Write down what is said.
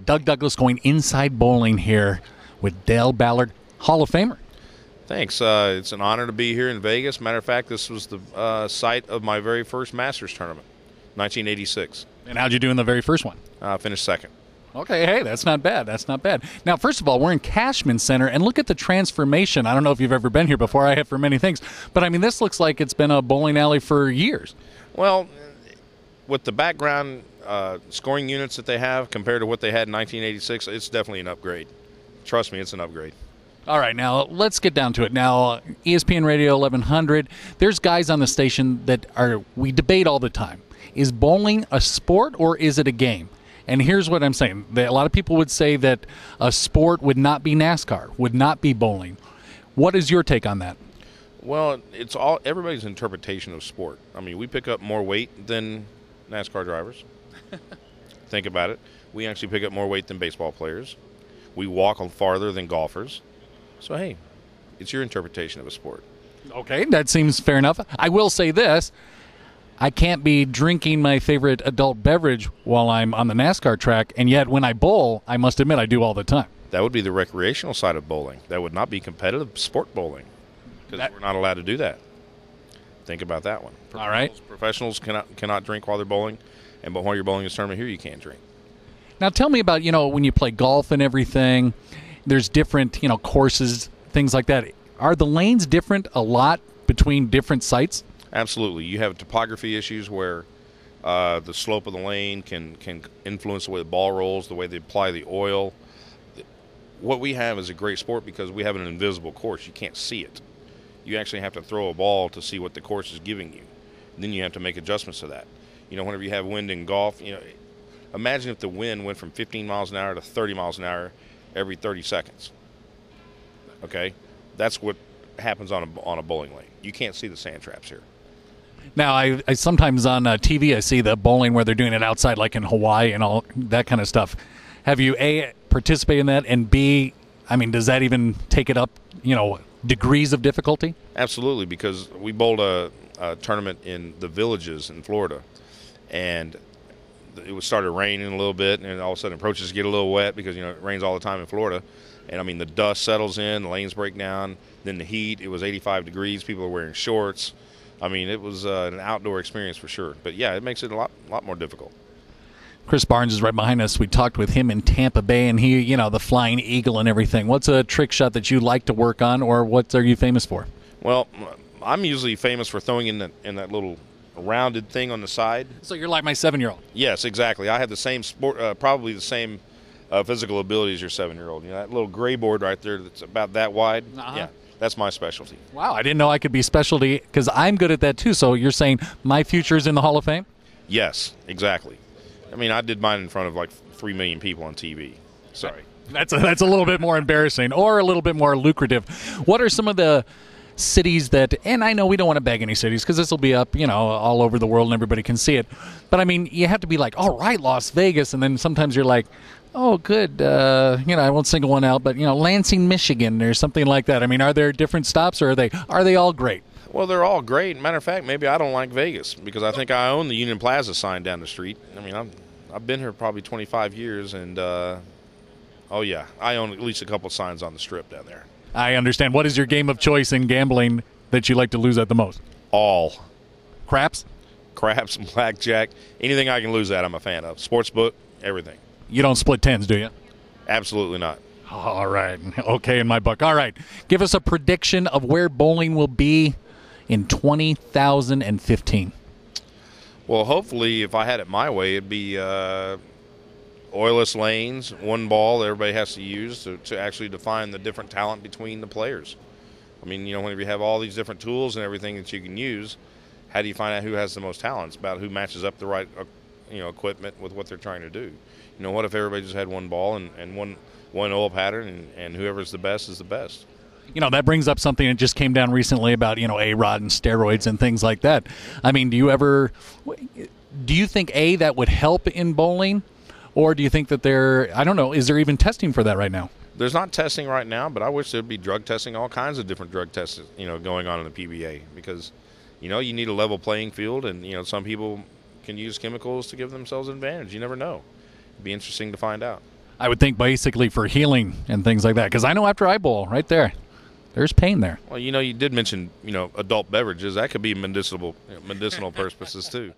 Doug Douglas going inside bowling here with Dale Ballard, Hall of Famer. Thanks. It's an honor to be here in Vegas. Matter of fact, this was the site of my very first Masters tournament, 1986. And how'd you do in the very first one? Finished second. Okay, hey, that's not bad. That's not bad. Now, first of all, we're in Cashman Center, and look at the transformation. I don't know if you've ever been here before. I have for many things. But, I mean, this looks like it's been a bowling alley for years. Well, with the background scoring units that they have compared to what they had in 1986, it's definitely an upgrade. Trust me, it's an upgrade. All right, now let's get down to it. Now, ESPN Radio 1100, there's guys on the station that we debate all the time. Is bowling a sport or is it a game? And here's what I'm saying. A lot of people would say that a sport would not be NASCAR, would not be bowling. What is your take on that? Well, it's everybody's interpretation of sport. I mean, we pick up more weight than NASCAR drivers. Think about it. We actually pick up more weight than baseball players. We walk farther than golfers. So, hey, it's your interpretation of a sport. Okay, that seems fair enough. I will say this. I can't be drinking my favorite adult beverage while I'm on the NASCAR track, and yet when I bowl, I must admit I do all the time. That would be the recreational side of bowling. That would not be competitive sport bowling because we're not allowed to do that. Think about that one. All right. Professionals cannot drink while they're bowling, but while you're bowling this tournament here, you can drink. Now tell me about, when you play golf and everything, there's different, courses, things like that. Are the lanes different a lot between different sites? Absolutely. You have topography issues where the slope of the lane can influence the way the ball rolls, the way they apply the oil. What we have is a great sport because we have an invisible course. You can't see it. You actually have to throw a ball to see what the course is giving you. And then you have to make adjustments to that. Whenever you have wind in golf, imagine if the wind went from 15 miles an hour to 30 miles an hour every 30 seconds. Okay? That's what happens on a bowling lane. You can't see the sand traps here. Now, I sometimes on TV I see the bowling where they're doing it outside, like in Hawaii and all that kind of stuff. Have you, A, participated in that, and B, does that even take it up, degrees of difficulty? Absolutely, because we bowled a tournament in the Villages in Florida, and it started raining a little bit, and all of a sudden approaches get a little wet because, it rains all the time in Florida. And, the dust settles in, the lanes break down, then the heat. It was 85 degrees. People are wearing shorts. It was an outdoor experience for sure. But, yeah, it makes it a lot more difficult. Chris Barnes is right behind us. We talked with him in Tampa Bay, and he, the flying eagle and everything. What's a trick shot that you like to work on, or what are you famous for? Well, I'm usually famous for throwing in that little rounded thing on the side. So you're like my 7-year-old. Yes, exactly. I have the same sport, probably the same physical ability as your 7-year-old. That little gray board right there that's about that wide. Yeah, that's my specialty. Wow, I didn't know I could be specialty because I'm good at that too. So you're saying my future is in the Hall of Fame? Yes, exactly. I did mine in front of like 3 million people on TV. Sorry. That's a little bit more embarrassing or a little bit more lucrative. What are some of the cities that, and I know we don't want to beg any cities because this will be up, all over the world and everybody can see it. But, you have to be like, all right, Las Vegas. And then sometimes you're like, oh, good. I won't single one out, but, Lansing, Michigan or something like that. Are there different stops or are they all great? Well, they're all great. Matter of fact, maybe I don't like Vegas because I think I own the Union Plaza sign down the street. I've been here probably 25 years, and, I own at least a couple signs on the Strip down there. I understand. What is your game of choice in gambling that you like to lose at the most? All. Craps? Craps, blackjack, anything I can lose at I'm a fan of. Sportsbook, everything. You don't split tens, do you? Absolutely not. All right. Okay, in my book. All right. Give us a prediction of where bowling will be in 2015. Well, hopefully, if I had it my way, it'd be oilless lanes, one ball that everybody has to use to actually define the different talent between the players. Whenever you have all these different tools and everything that you can use, how do you find out who has the most talent? It's about who matches up the right equipment with what they're trying to do. What if everybody just had one ball and one oil pattern and whoever's the best is the best? That brings up something that just came down recently about, A-Rod and steroids and things like that. Do you think, that would help in bowling? Or do you think that is there even testing for that right now? There's not testing right now, but I wish there'd be drug testing, all kinds of different drug tests, going on in the PBA because, you need a level playing field and, some people can use chemicals to give themselves an advantage. You never know. It'd be interesting to find out. I would think basically for healing and things like that. Because I know after I bowl, right there's pain there. Well, you did mention, adult beverages. That could be medicinal purposes too.